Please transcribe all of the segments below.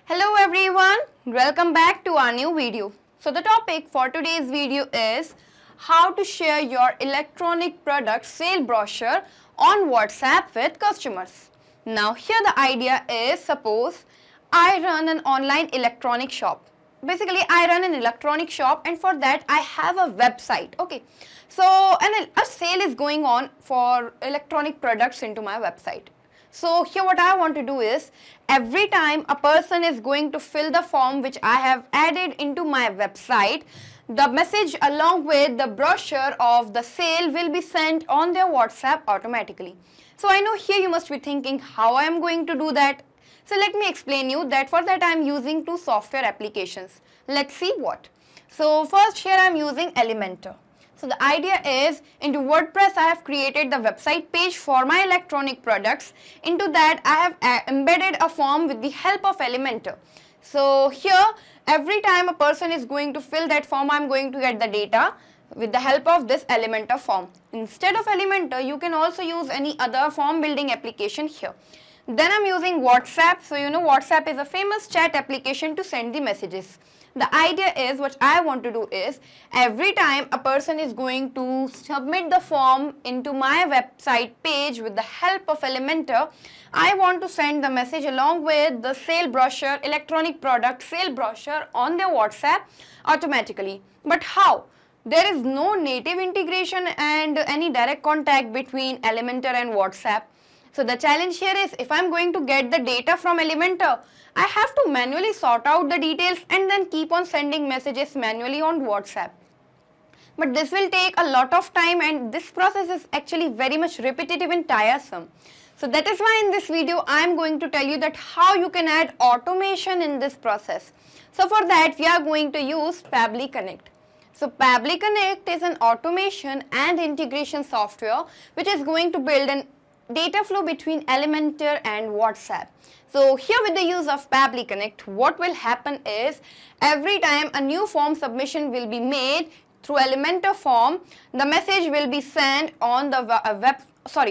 Hello everyone, welcome back to our new video. So the topic for today's video is how to share your electronic product sale brochure on WhatsApp with customers. Now here the idea is, suppose I run an online electronic shop. Basically I run an electronic shop and for that I have a website. Okay, so a sale is going on for electronic products into my website. So here what I want to do is, every time a person is going to fill the form which I have added into my website, the message along with the brochure of the sale will be sent on their WhatsApp automatically. So I know here you must be thinking how I am going to do that. So let me explain you that. For that I am using two software applications. Let's see what. So first here I am using Elementor. So the idea is, into WordPress I have created the website page for my electronic products. Into that I have embedded a form with the help of Elementor. So here every time a person is going to fill that form, I am going to get the data with the help of this Elementor form. Instead of Elementor, you can also use any other form building application here. Then I am using WhatsApp. So you know WhatsApp is a famous chat application to send the messages. The idea is, what I want to do is, every time a person is going to submit the form into my website page with the help of Elementor, I want to send the message along with the sale brochure, electronic product sale brochure on their WhatsApp automatically. But how? There is no native integration and any direct contact between Elementor and WhatsApp. So the challenge here is, if I am going to get the data from Elementor, I have to manually sort out the details and then keep on sending messages manually on WhatsApp. But this will take a lot of time and this process is actually very much repetitive and tiresome. So that is why in this video I am going to tell you that how you can add automation in this process. So for that we are going to use Pabbly Connect. So Pabbly Connect is an automation and integration software which is going to build an data flow between Elementor and WhatsApp. So here with the use of Pabbly Connect, what will happen is, every time a new form submission will be made through Elementor form, the message will be sent on the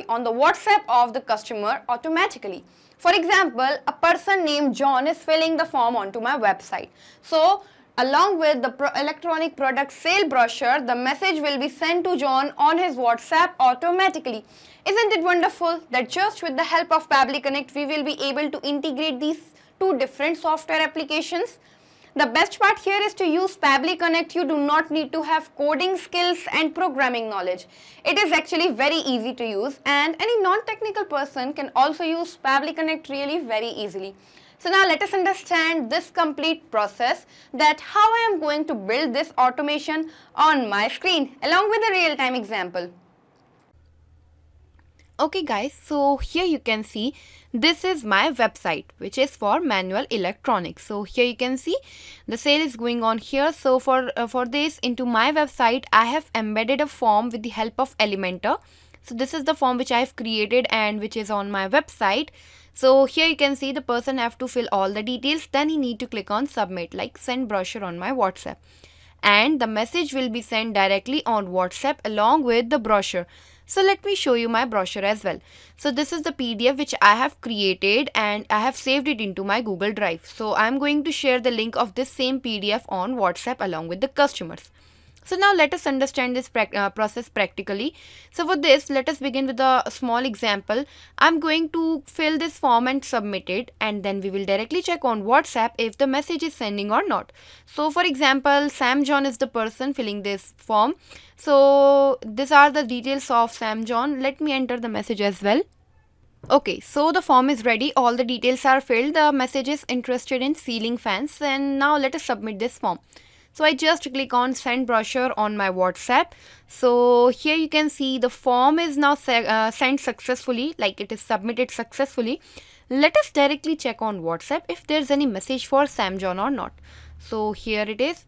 on the WhatsApp of the customer automatically. For example, a person named John is filling the form onto my website. So along with the electronic product sale brochure, the message will be sent to John on his WhatsApp automatically. Isn't it wonderful that just with the help of Pabbly Connect we will be able to integrate these two different software applications? The best part here is, to use Pabbly Connect you do not need to have coding skills and programming knowledge. It is actually very easy to use and any non-technical person can also use Pabbly Connect really very easily. So now let us understand this complete process, that how I am going to build this automation on my screen along with a real-time example. Okay guys, so here you can see this is my website which is for manual electronics. So here you can see the sale is going on here. So for this, into my website I have embedded a form with the help of Elementor. So this is the form which I have created and which is on my website. So here you can see the person have to fill all the details, then he need to click on submit, like send brochure on my WhatsApp, and the message will be sent directly on WhatsApp along with the brochure. So let me show you my brochure as well. So this is the PDF which I have created and I have saved it into my Google Drive. So I am going to share the link of this same PDF on WhatsApp along with the customers. So now let us understand this process practically. So for this, let us begin with a small example. I'm going to fill this form and submit it, and then we will directly check on WhatsApp if the message is sending or not. So for example, Sam John is the person filling this form. So these are the details of Sam John. Let me enter the message as well. Okay, so the form is ready, all the details are filled, the message is interested in ceiling fans, and now let us submit this form. So I just click on send brochure on my WhatsApp. So here you can see the form is now sent successfully, like it is submitted successfully. Let us directly check on WhatsApp if there's any message for Sam John or not. So here it is.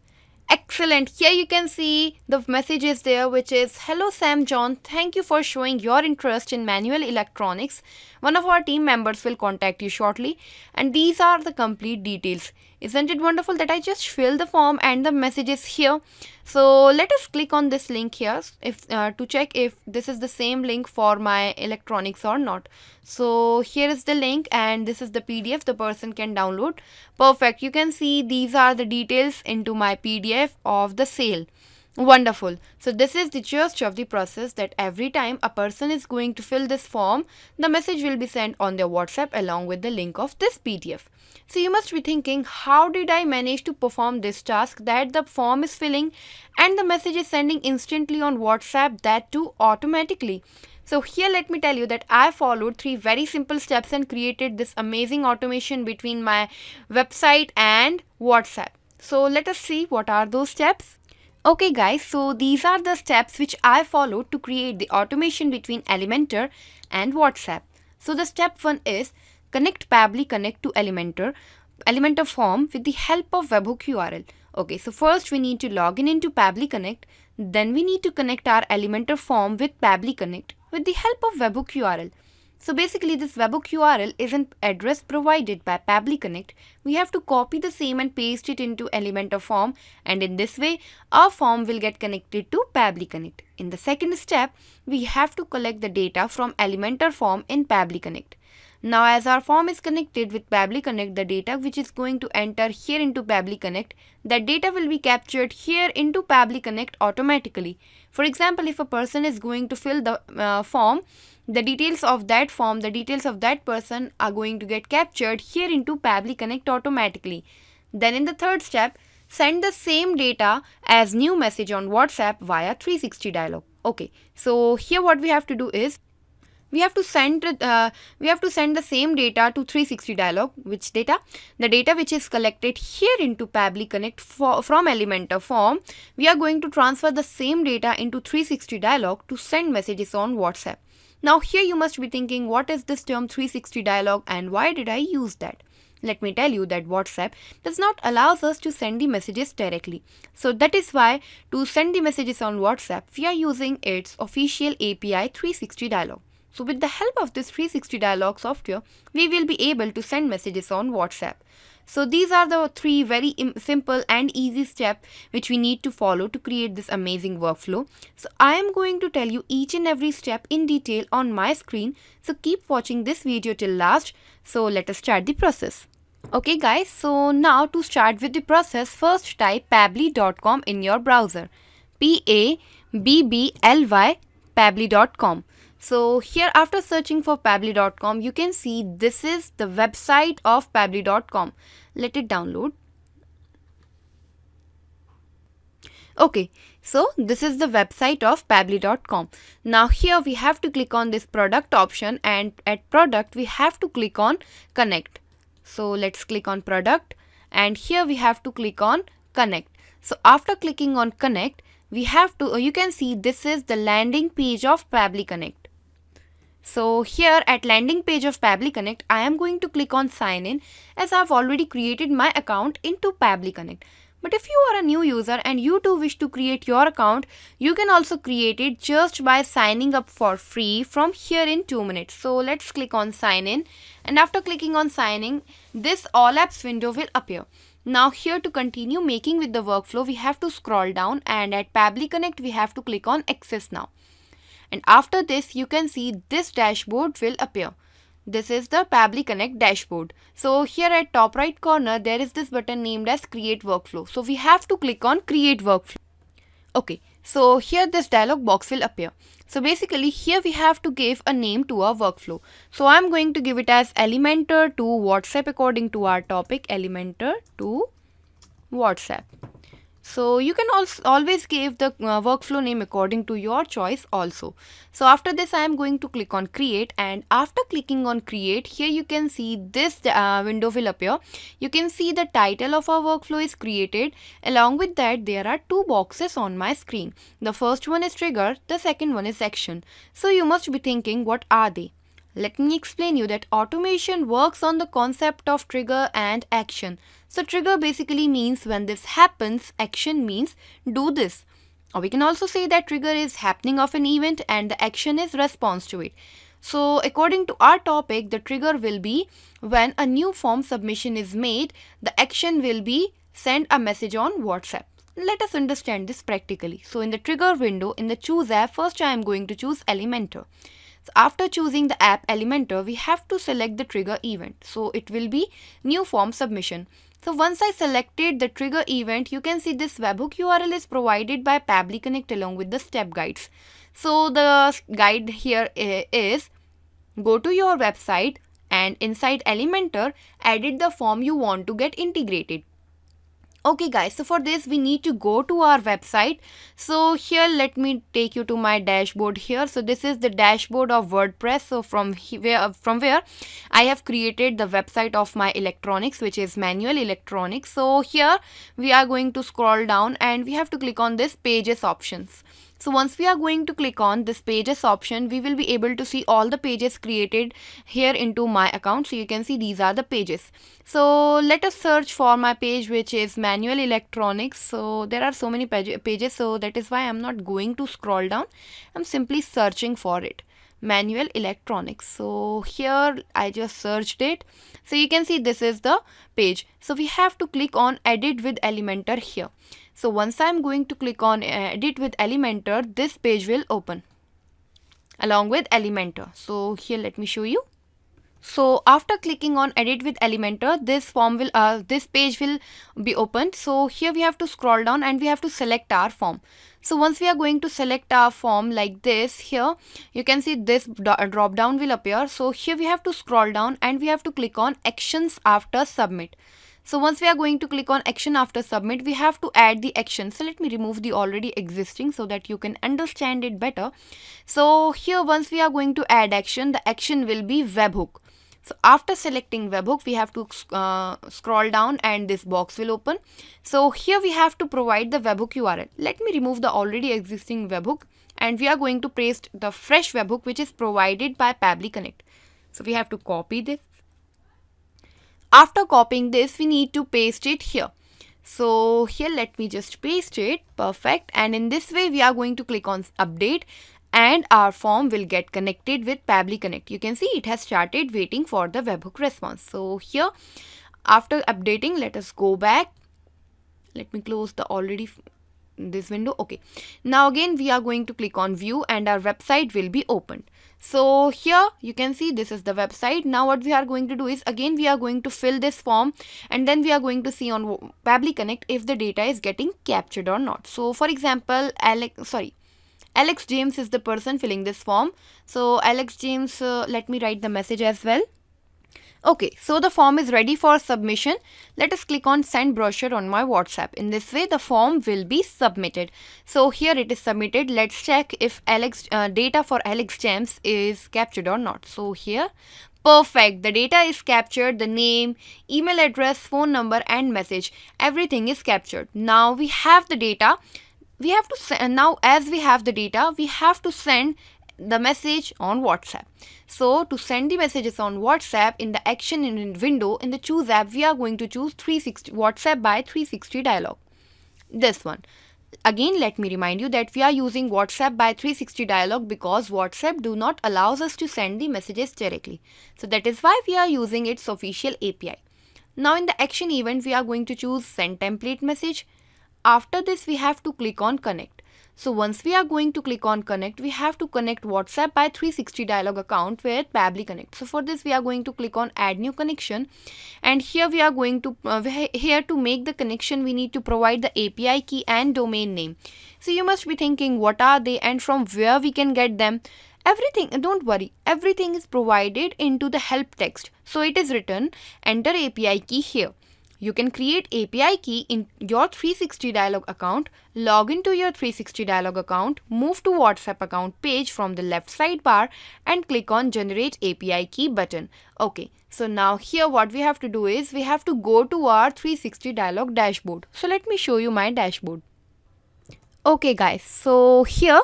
Excellent. Here you can see the message is there, which is, hello Sam John, thank you for showing your interest in manual electronics. One of our team members will contact you shortly, and these are the complete details. Isn't it wonderful that I just fill the form and the message is here? So let us click on this link here if to check if this is the same link for my electronics or not. So here is the link and this is the PDF the person can download. Perfect. You can see these are the details into my PDF of the sale. Wonderful. So this is the gist of the process, that every time a person is going to fill this form, the message will be sent on their WhatsApp along with the link of this PDF. So you must be thinking, how did I manage to perform this task, that the form is filling and the message is sending instantly on WhatsApp, that too automatically? So here let me tell you that I followed 3 very simple steps and created this amazing automation between my website and WhatsApp. So let us see what are those steps. Okay guys, so these are the steps which I followed to create the automation between Elementor and WhatsApp. So the step 1 is connect Pabbly Connect to Elementor form with the help of webhook URL. Okay, so first we need to log in into Pabbly Connect, then we need to connect our Elementor form with Pabbly Connect with the help of webhook URL. So basically this webhook URL is an address provided by Pabbly Connect. We have to copy the same and paste it into Elementor form, and in this way our form will get connected to Pabbly Connect. In the second step, we have to collect the data from Elementor form in Pabbly Connect. Now as our form is connected with Pabbly Connect, the data which is going to enter here into Pabbly Connect, that data will be captured here into Pabbly Connect automatically. For example, if a person is going to fill the form, the details of that form, the details of that person are going to get captured here into Pabbly Connect automatically. Then in the third step, send the same data as new message on WhatsApp via 360 dialog. Okay, so here what we have to do is we have to send the same data to 360 dialog. Which data? The data which is collected here into Pabbly Connect from Elementor form. We are going to transfer the same data into 360 dialog to send messages on WhatsApp. Now here you must be thinking, what is this term 360 dialog and why did I use that? Let me tell you that WhatsApp does not allow us to send the messages directly. So that is why to send the messages on WhatsApp, we are using its official API 360 dialog. So with the help of this 360 dialog software, we will be able to send messages on WhatsApp. So these are the 3 very simple and easy steps which we need to follow to create this amazing workflow. So I am going to tell you each and every step in detail on my screen. So keep watching this video till last. So let us start the process. Okay guys, so now to start with the process, first type pabbly.com in your browser. Pabbly, pabbly.com. So here after searching for pabbly.com, you can see this is the website of pabbly.com. Let it download. Okay, so this is the website of pabbly.com. Now here we have to click on this product option, and at product we have to click on connect. So let's click on product, and here we have to click on connect. So after clicking on connect, we have to, you can see this is the landing page of Pabbly Connect. So here at landing page of Pabbly Connect, I am going to click on sign in, as I have already created my account into Pabbly Connect. But if you are a new user and you too wish to create your account, you can also create it just by signing up for free from here in 2 minutes. So let's click on sign in, and after clicking on sign in, this all apps window will appear. Now here to continue making with the workflow, we have to scroll down, and at Pabbly Connect we have to click on access now. And after this, you can see this dashboard will appear. This is the Pabbly Connect dashboard. So here at top right corner, there is this button named as create workflow. So we have to click on create workflow. Okay, so here this dialog box will appear. So basically here we have to give a name to our workflow. So I'm going to give it as Elementor to WhatsApp according to our topic, Elementor to WhatsApp. So you can also always give the workflow name according to your choice also. So after this I am going to click on create, and after clicking on create, here you can see this window will appear. You can see the title of our workflow is created. Along with that, there are 2 boxes on my screen. The first one is trigger, the second one is action. So you must be thinking, what are they? Let me explain you that automation works on the concept of trigger and action. So trigger basically means when this happens, action means do this. Or we can also say that trigger is happening of an event and the action is response to it. So according to our topic, the trigger will be when a new form submission is made, the action will be send a message on WhatsApp. Let us understand this practically. So in the trigger window, in the choose app, first I am going to choose Elementor. So after choosing the app Elementor, we have to select the trigger event. So it will be new form submission. So once I selected the trigger event, you can see this webhook URL is provided by Pabbly Connect along with the step guides. So the guide here is go to your website and inside Elementor, edit the form you want to get integrated. Okay guys, so for this we need to go to our website. So here let me take you to my dashboard here. So this is the dashboard of WordPress. So from where I have created the website of my electronics, which is Manual Electronics. So here we are going to scroll down and we have to click on this pages options. So once we are going to click on this pages option, we will be able to see all the pages created here into my account. So you can see these are the pages. So let us search for my page, which is Manual Electronics. So there are so many pages, so that is why I'm not going to scroll down. I'm simply searching for it. Manual Electronics. So here I just searched it. So you can see this is the page. So we have to click on Edit with Elementor here. So once I'm going to click on Edit with Elementor, this page will open along with Elementor. So here let me show you. So after clicking on Edit with Elementor, this page will be opened. So here we have to scroll down and we have to select our form. So once we are going to select our form like this, here you can see this drop down will appear. So here we have to scroll down and we have to click on Actions after Submit. So once we are going to click on Action after Submit, we have to add the action. So let me remove the already existing so that you can understand it better. So here once we are going to add action, the action will be webhook. So after selecting webhook, we have to scroll down and this box will open. So here we have to provide the webhook URL. Let me remove the already existing webhook and we are going to paste the fresh webhook which is provided by Pabbly Connect. So we have to copy this. After copying this, we need to paste it here. So here let me just paste it. Perfect. And in this way, we are going to click on update and our form will get connected with Pabbly Connect. You can see it has started waiting for the webhook response. So here after updating, let us go back. Let me close the already this window. Okay. Now again, we are going to click on view and our website will be opened. So here you can see this is the website. Now what we are going to do is again we are going to fill this form and then we are going to see on Pabbly Connect if the data is getting captured or not. So for example, Alex James is the person filling this form. So Alex James, let me write the message as well. Okay, so the form is ready for submission. Let us click on send brochure on my WhatsApp. In this way, the form will be submitted. So here it is submitted. Let's check if data for Alex James is captured or not. So here, perfect. The data is captured. The name, email address, phone number and message. Everything is captured. Now we have the data. We have to now as we have the data, we have to send the message on WhatsApp. So to send the messages on WhatsApp, in the action in window in the choose app, we are going to choose 360 WhatsApp by 360 dialog. This one. Again, let me remind you that we are using WhatsApp by 360 dialog because WhatsApp do not allows us to send the messages directly. So that is why we are using its official API. Now in the action event, we are going to choose send template message. After this, we have to click on connect. So once we are going to click on connect, we have to connect WhatsApp by 360 dialog account with Pabbly Connect. So for this, we are going to click on add new connection. And here we are going to, here to make the connection, we need to provide the API key and domain name. So you must be thinking what are they and from where we can get them. Everything, don't worry, everything is provided into the help text. So it is written, enter API key here. You can create API key in your 360 dialog account, log into your 360 dialog account, move to WhatsApp account page from the left sidebar and click on generate API key button. Okay, so now here what we have to do is we have to go to our 360 dialog dashboard. So let me show you my dashboard. Okay guys, so here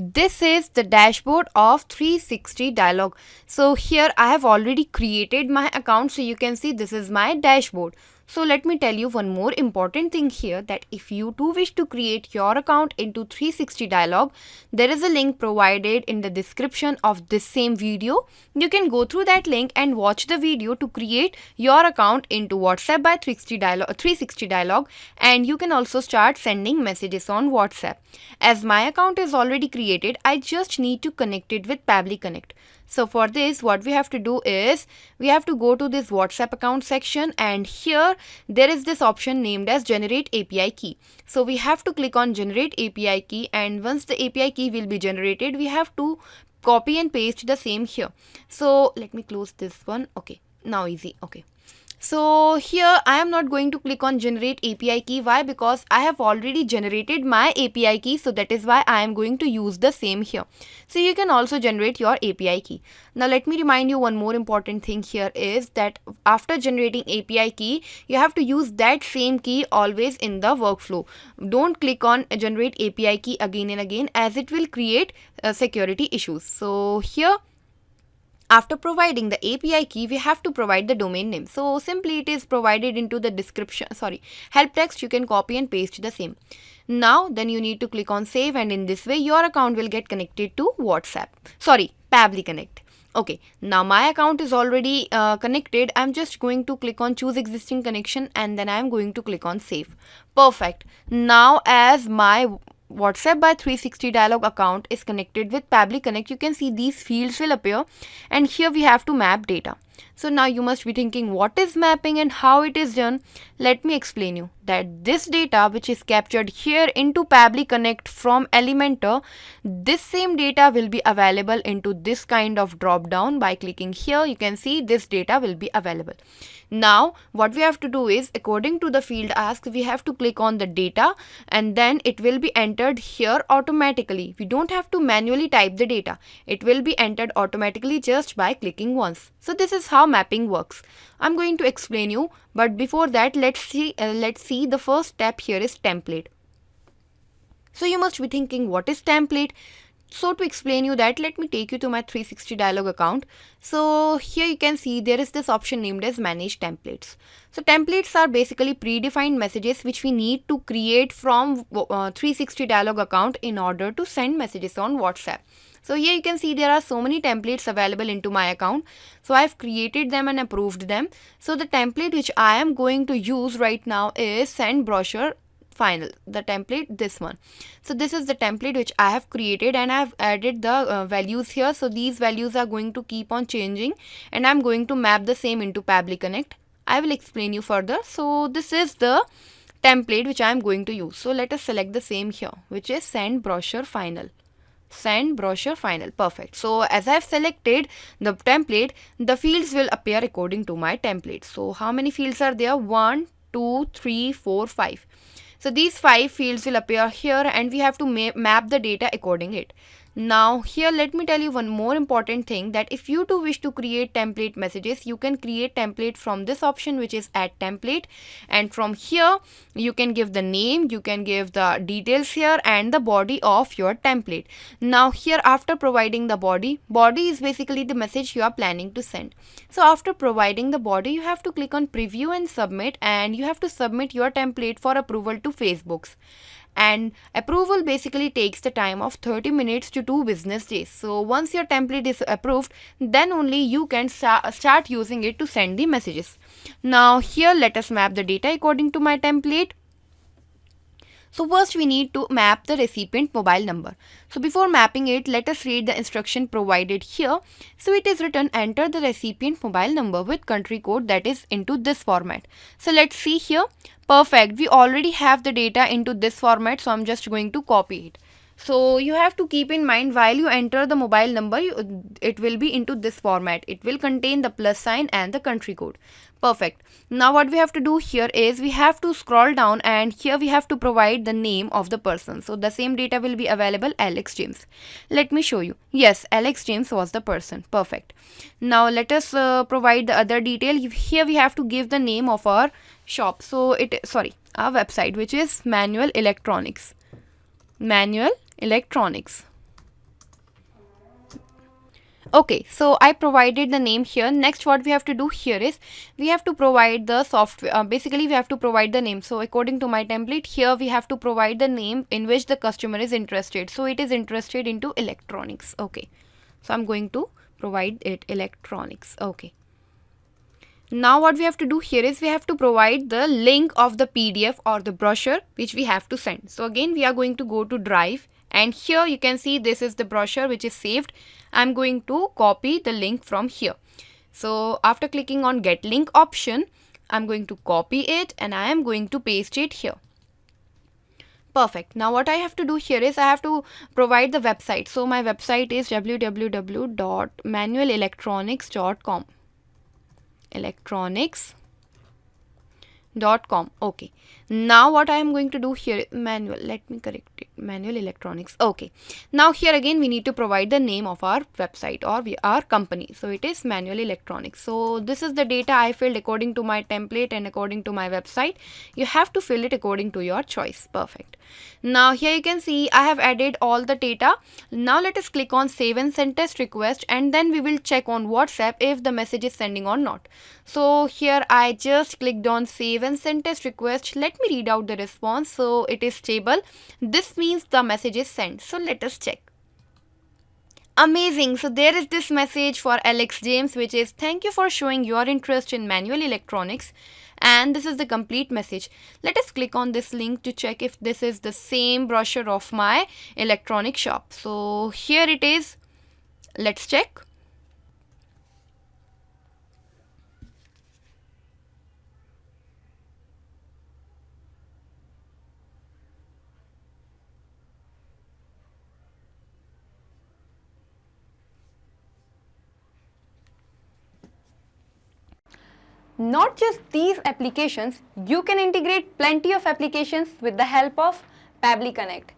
this is the dashboard of 360 dialog. So here I have already created my account. So you can see this is my dashboard. So let me tell you one more important thing here, that if you too wish to create your account into 360 Dialog, there is a link provided in the description of this same video. You can go through that link and watch the video to create your account into WhatsApp by 360 Dialog, and you can also start sending messages on WhatsApp. As my account is already created, I just need to connect it with Pabbly Connect. So for this, what we have to do is we have to go to this WhatsApp account section, and here there is this option named as Generate API Key. So we have to click on Generate API Key, and once the API key will be generated, we have to copy and paste the same here. So let me close this one. Okay, now easy. Okay. So here I am not going to click on Generate API Key. Why? Because I have already generated my API key, so that is why I am going to use the same here. So you can also generate your API key. Now let me remind you one more important thing here is that after generating API key, you have to use that same key always in the workflow. Don't click on Generate API Key again and again, as it will create security issues. So here, after providing the API key, we have to provide the domain name. So simply it is provided into the help text. You can copy and paste the same. Now then you need to click on save, and in this way your account will get connected to Pabbly Connect. Okay, now my account is already connected. I'm just going to click on choose existing connection, and then I'm going to click on save. Perfect. Now as my WhatsApp by 360 Dialog account is connected with Pabbly Connect, you can see these fields will appear, and here we have to map data. So now you must be thinking, what is mapping and how it is done? Let me explain you that this data which is captured here into Pabbly Connect from Elementor, this same data will be available into this kind of drop down. By clicking here, you can see this data will be available. Now what we have to do is, according to the field asked, we have to click on the data, and then it will be entered here automatically. We don't have to manually type the data. It will be entered automatically just by clicking once. So this is how mapping works. I'm going to explain you, but before that let's see the first step here is template. So you must be thinking, what is template? So to explain you that, let me take you to my 360 Dialog account. So here you can see there is this option named as manage templates. So templates are basically predefined messages which we need to create from 360 Dialog account in order to send messages on WhatsApp. So here you can see there are so many templates available into my account. So I have created them and approved them. So the template which I am going to use right now is send brochure final, the template, this one. So this is the template which I have created, and I have added the values here. So these values are going to keep on changing, and I'm going to map the same into Pabbly Connect. I will explain you further. So this is the template which I am going to use. So let us select the same here, which is send brochure final. Send brochure final. Perfect. So as I have selected the template, the fields will appear according to my template. So how many fields are there? 1, 2, 3, 4, 5. So these 5 fields will appear here, and we have to map the data according it. Now here let me tell you one more important thing, that if you too wish to create template messages, you can create template from this option which is add template, and from here you can give the name, you can give the details here and the body of your template. Now here, after providing the body is basically the message you are planning to send. So after providing the body, you have to click on preview and submit, and you have to submit your template for approval to Facebook's. And approval basically takes the time of 30 minutes to 2 business days. So once your template is approved, then only you can start using it to send the messages. Now here let us map the data according to my template. So first we need to map the recipient mobile number. So before mapping it, let us read the instruction provided here. So it is written, enter the recipient mobile number with country code that is into this format. So let's see here. Perfect. We already have the data into this format, so I'm just going to copy it. So you have to keep in mind, while you enter the mobile number, it will be into this format. It will contain the plus sign and the country code. Perfect. Now what we have to do here is we have to scroll down, and here we have to provide the name of the person. So the same data will be available, Alex James. Let me show you. Yes, Alex James was the person. Perfect. Now let us provide the other detail. Here we have to give the name of our shop. So our website, which is Manual Electronics. Manual Electronics. Okay, so I provided the name here. Next, what we have to do here is we have to provide the software. Basically, we have to provide the name. So according to my template here, we have to provide the name in which the customer is interested. So it is interested into electronics. Okay, so I'm going to provide it electronics. Okay. Now what we have to do here is we have to provide the link of the PDF or the brochure which we have to send. So again, we are going to go to Drive, and here you can see this is the brochure which is saved. I'm going to copy the link from here. So after clicking on Get Link option, I'm going to copy it and I am going to paste it here. Perfect. Now what I have to do here is I have to provide the website. So my website is www.manualelectronics.com. electronics.com. Okay, now what I am going to do here, manual, let me correct it, manual electronics. Okay, now here again we need to provide the name of our website or our company. So it is manual electronics. So this is the data I filled according to my template and according to my website. You have to fill it according to your choice. Perfect. Now here you can see I have added all the data. Now let us click on save and send test request, and then we will check on WhatsApp if the message is sending or not. So here I just clicked on save and send test request. Let me read out the response. So it is stable. This means the message is sent. So let us check. Amazing. So there is this message for Alex James which is thank you for showing your interest in manual electronics, and this is the complete message. Let us click on this link to check if this is the same brochure of my electronic shop. So here it is. Let's check. Not just these applications, you can integrate plenty of applications with the help of Pabbly Connect.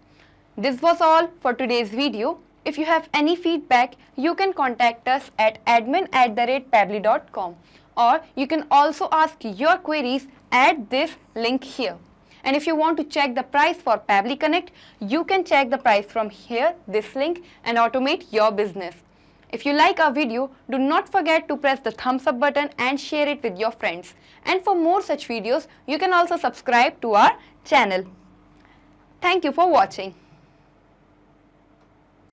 This was all for today's video. If you have any feedback, you can contact us at admin@pabbly.com, or you can also ask your queries at this link here. And if you want to check the price for Pabbly Connect, you can check the price from here, this link, and automate your business. If you like our video, do not forget to press the thumbs up button and share it with your friends. And for more such videos, you can also subscribe to our channel. Thank you for watching.